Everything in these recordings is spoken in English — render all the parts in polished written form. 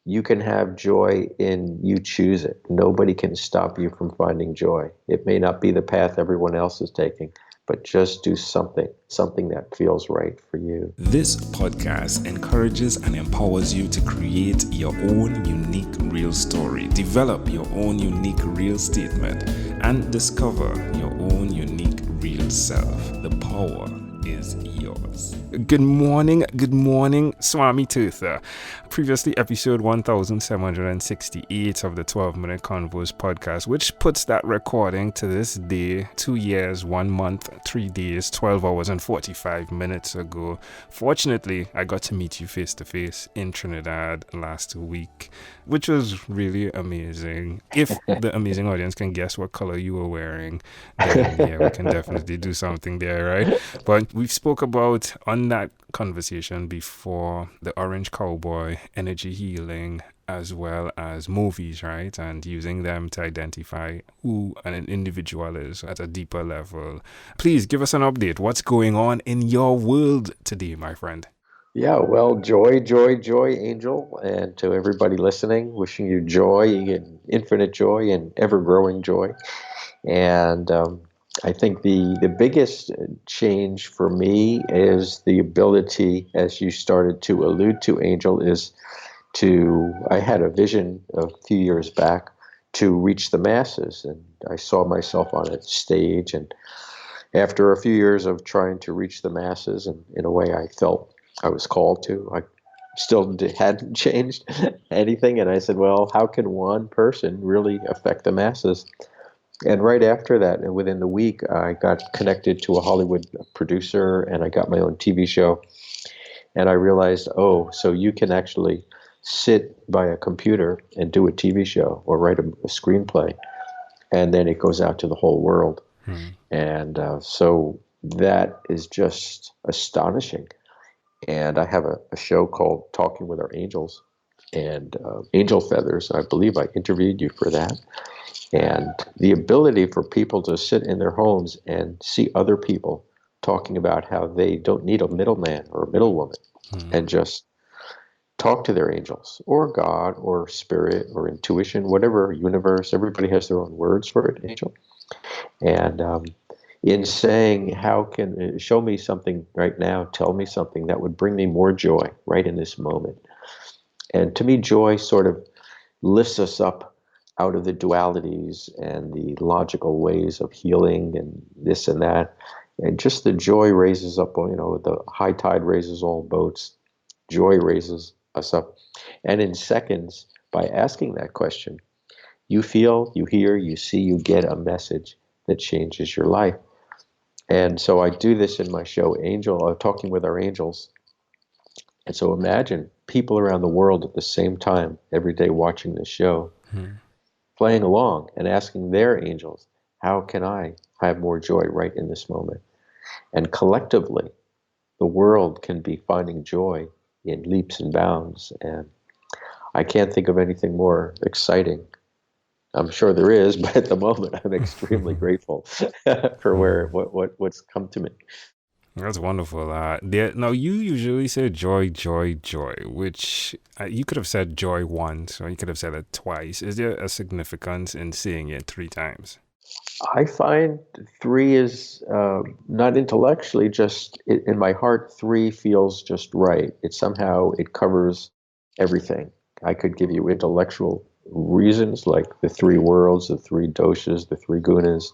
you can have joy in you choose it. Nobody can stop you from finding joy. It may not be the path everyone else is taking, but just do something that feels right for you. This podcast encourages and empowers you to create your own unique real story, develop your own unique real statement, and discover your own unique real self. The power is yours. Good morning, Swami Tirtha. Previously, episode 1768 of the 12-Minute Convos podcast, which puts that recording to this day, 2 years, 1 month, 3 days, 12 hours, and 45 minutes ago. Fortunately, I got to meet you face to face in Trinidad last week, which was really amazing. If the amazing audience can guess what color you were wearing, then yeah, we can definitely do something there, right? But we've spoke about on that conversation before the Orange Cowboy, energy healing, as well as movies, right? And using them to identify who an individual is at a deeper level. Please give us an update. What's going on in your world today, my friend? Yeah, well, joy, Angel. And to everybody listening, wishing you joy and infinite joy and ever-growing joy. And I think the biggest change for me is the ability, as you started to allude to, Angel, I had a vision a few years back to reach the masses. And I saw myself on a stage. And after a few years of trying to reach the masses, and in a way I felt I was called to, I still hadn't changed anything. And I said, well, how can one person really affect the masses? And right after that, and within the week, I got connected to a Hollywood producer and I got my own TV show. And I realized, oh, so you can actually sit by a computer and do a TV show or write a screenplay. And then it goes out to the whole world. And so that is just astonishing. And I have a show called Talking with Our Angels and Angel Feathers. I believe I interviewed you for that. And the ability for people to sit in their homes and see other people talking about how they don't need a middleman or a middlewoman and just talk to their angels or God or spirit or intuition, whatever universe. Everybody has their own words for it, angel. And in saying, how can show me something right now, tell me something that would bring me more joy right in this moment. And to me, joy sort of lifts us up out of the dualities and the logical ways of healing and this and that. And just the joy raises up, the high tide raises all boats. Joy raises us up. And in seconds, by asking that question, you feel, you hear, you see, you get a message that changes your life. And so I do this in my show, Talking with Our Angels. And so imagine people around the world at the same time, every day watching this show, playing along and asking their angels, how can I have more joy right in this moment? And collectively, the world can be finding joy in leaps and bounds. And I can't think of anything more exciting. I'm sure there is, but at the moment, I'm extremely grateful for what's come to me. That's wonderful. Now, you usually say joy, which you could have said joy once, or you could have said it twice. Is there a significance in saying it 3 times? I find 3 is not intellectually, just in my heart, 3 feels just right. It covers everything. I could give you intellectual reasons like the 3 worlds, the 3 doshas, the 3 gunas,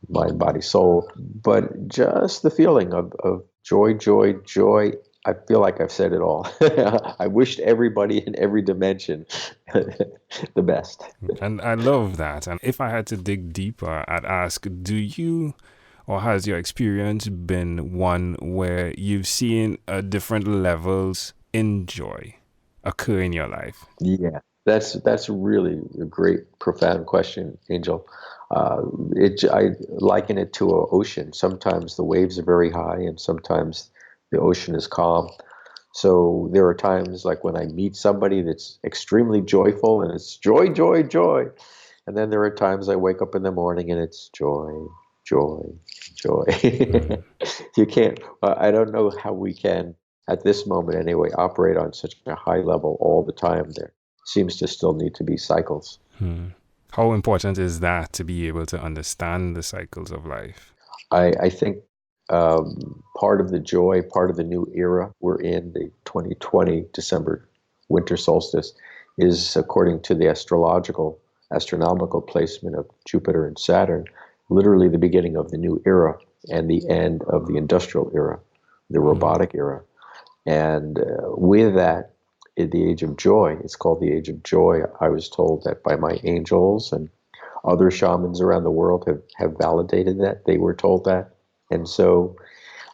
mind, body, soul. But just the feeling of joy. I feel like I've said it all. I wished everybody in every dimension the best. And I love that. And if I had to dig deeper, I'd ask, do you or has your experience been one where you've seen different levels in joy occur in your life? Yeah, that's really a great, profound question, Angel. I liken it to an ocean. Sometimes the waves are very high, and sometimes the ocean is calm. So there are times like when I meet somebody that's extremely joyful, and it's joy, joy. And then there are times I wake up in the morning and it's joy. You can't. I don't know how we can at this moment anyway, operate on such a high level all the time. There seems to still need to be cycles. How important is that to be able to understand the cycles of life? I think part of the joy, part of the new era we're in, the 2020 December winter solstice, is according to the astronomical placement of Jupiter and Saturn, literally the beginning of the new era and the end of the industrial era, the robotic era. And with that, in the age of joy, it's called the age of joy. I was told that by my angels, and other shamans around the world have validated that. They were told that. And so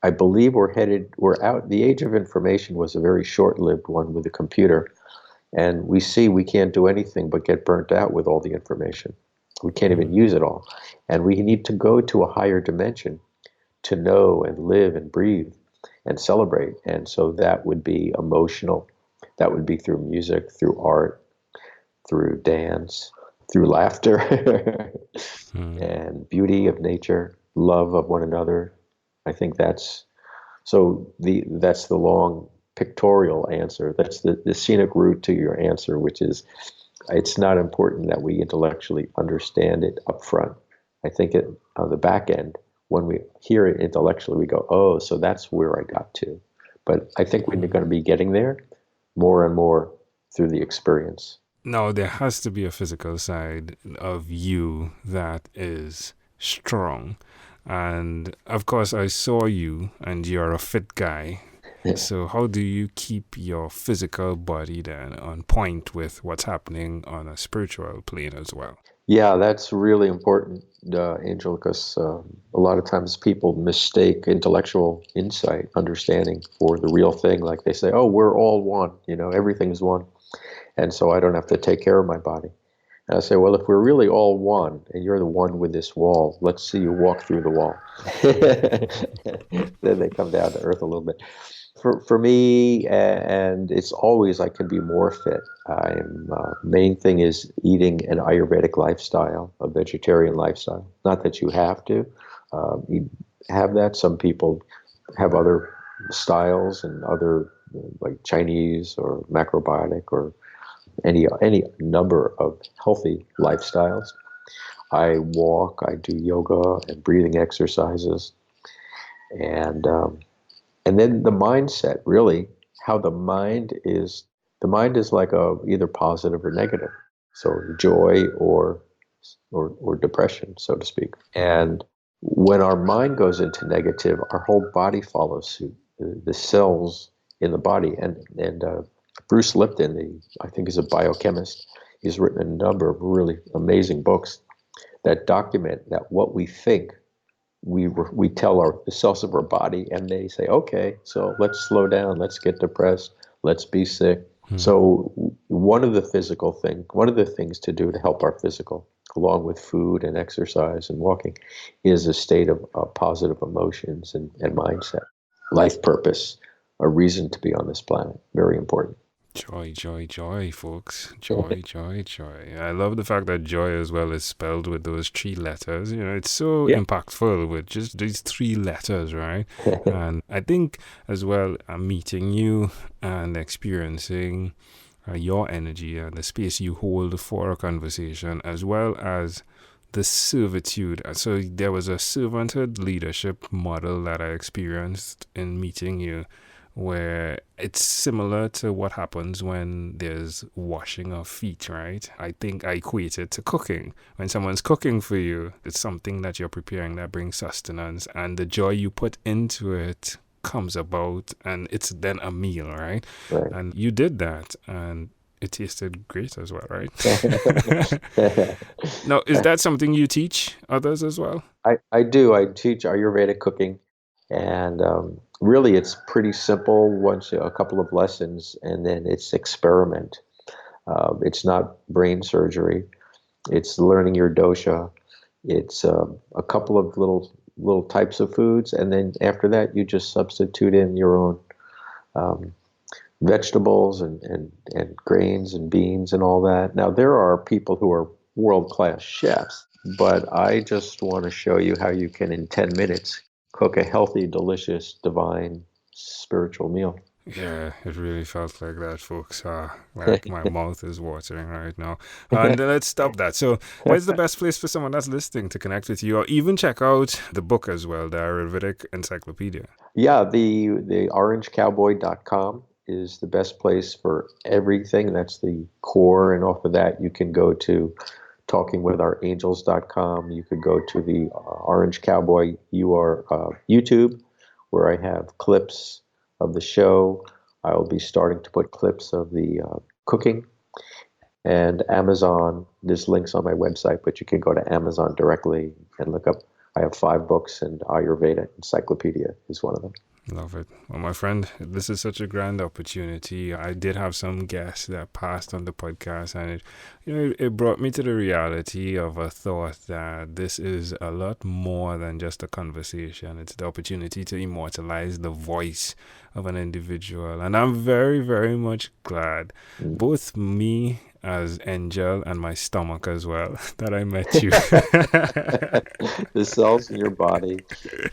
I believe we're out. The age of information was a very short-lived one with the computer. And we see we can't do anything but get burnt out with all the information. We can't even use it all. And we need to go to a higher dimension to know and live and breathe and celebrate. And so that would be emotional. That would be through music, through art, through dance, through laughter, and beauty of nature, love of one another. I think that's the long pictorial answer. That's the scenic route to your answer, which is it's not important that we intellectually understand it up front. I think it on the back end, when we hear it intellectually, we go, oh, so that's where I got to. But I think we're going to be getting there more and more through the experience. No, there has to be a physical side of you that is strong. And of course, I saw you and you're a fit guy. Yeah. So, how do you keep your physical body then on point with what's happening on a spiritual plane as well? Yeah, that's really important, Angel, because a lot of times people mistake intellectual insight, understanding for the real thing. Like they say, oh, we're all one, everything's one. And so I don't have to take care of my body. And I say, well, if we're really all one, and you're the one with this wall, let's see you walk through the wall. Then they come down to earth a little bit. For me, and it's always I can be more fit. Main thing is eating an Ayurvedic lifestyle, a vegetarian lifestyle. Not that you have to have that. Some people have other styles and other like Chinese or macrobiotic or any number of healthy lifestyles. I walk, I do yoga and breathing exercises, and then the mindset, really, how the mind is like either positive or negative. So joy or depression, so to speak. And when our mind goes into negative, our whole body follows suit. The cells in the body, and Bruce Lipton, I think is a biochemist. He's written a number of really amazing books that document that what we think we tell the cells of our body, and they say, okay, so let's slow down, let's get depressed, let's be sick. So one of the things to do to help our physical, along with food and exercise and walking, is a state of positive emotions and mindset, life purpose, a reason to be on this planet. Very important. Joy, joy, joy, folks. Joy, joy, joy. I love the fact that joy as well is spelled with those three letters. It's so Yeah. impactful with just these three letters, right? And I think as well, meeting you and experiencing your energy and the space you hold for a conversation, as well as the servitude. So there was a servanthood leadership model that I experienced in meeting you, where it's similar to what happens when there's washing of feet, right? I think I equate it to cooking. When someone's cooking for you, it's something that you're preparing that brings sustenance, and the joy you put into it comes about, and it's then a meal, right? Right. And you did that, and it tasted great as well, right? Now, is that something you teach others as well? I do. I teach Ayurvedic cooking, and really it's pretty simple. Once a couple of lessons, and then it's experiment. It's not brain surgery. It's learning your dosha. It's a couple of little types of foods, and then after that, you just substitute in your own vegetables and grains and beans and all that. Now, there are people who are world-class chefs, but I just want to show you how you can, in 10 minutes, cook a healthy, delicious, divine, spiritual meal. Yeah, it really felt like that, folks. Like my mouth is watering right now. And let's stop that. So, where's the best place for someone that's listening to connect with you or even check out the book as well, the Ayurvedic Encyclopedia? Yeah, the orangecowboy.com is the best place for everything. That's the core. And off of that, you can go to talkingwithourangels.com. You could go to the Orange Cowboy YouTube, where I have clips of the show. I will be starting to put clips of the cooking, and Amazon. There's links on my website, but you can go to Amazon directly and look up. I have 5 books, and Ayurveda Encyclopedia is one of them. Love it. Well, my friend, this is such a grand opportunity. I did have some guests that passed on the podcast, and it brought me to the reality of a thought that this is a lot more than just a conversation. It's the opportunity to immortalize the voice of an individual. And I'm very, very much glad, both me as Angel and my stomach as well, that I met you. The cells in your body,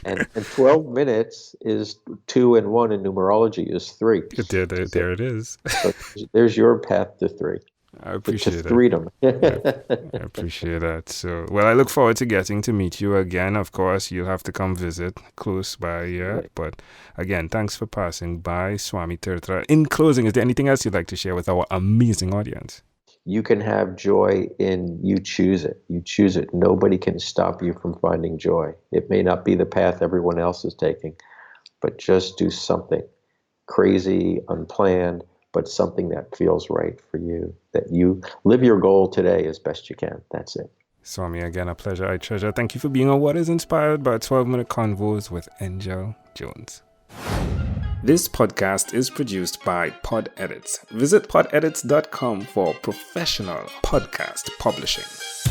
and 12 minutes is 2, and 1 in numerology is 3. There it is. So there's your path to 3. I appreciate to freedom. I appreciate that. So, well, I look forward to getting to meet you again. Of course, you'll have to come visit close by, yeah. Right. But again, thanks for passing by, Swami Tirtha. In closing, is there anything else you'd like to share with our amazing audience? You can have joy in you choose it. You choose it. Nobody can stop you from finding joy. It may not be the path everyone else is taking, but just do something crazy, unplanned, but something that feels right for you, that you live your goal today as best you can. That's it. Swami, again, a pleasure. I treasure. Thank you for being on What is Inspired by 12-Minute Convos with Angel Jones. This podcast is produced by Pod Edits. Visit podedits.com for professional podcast publishing.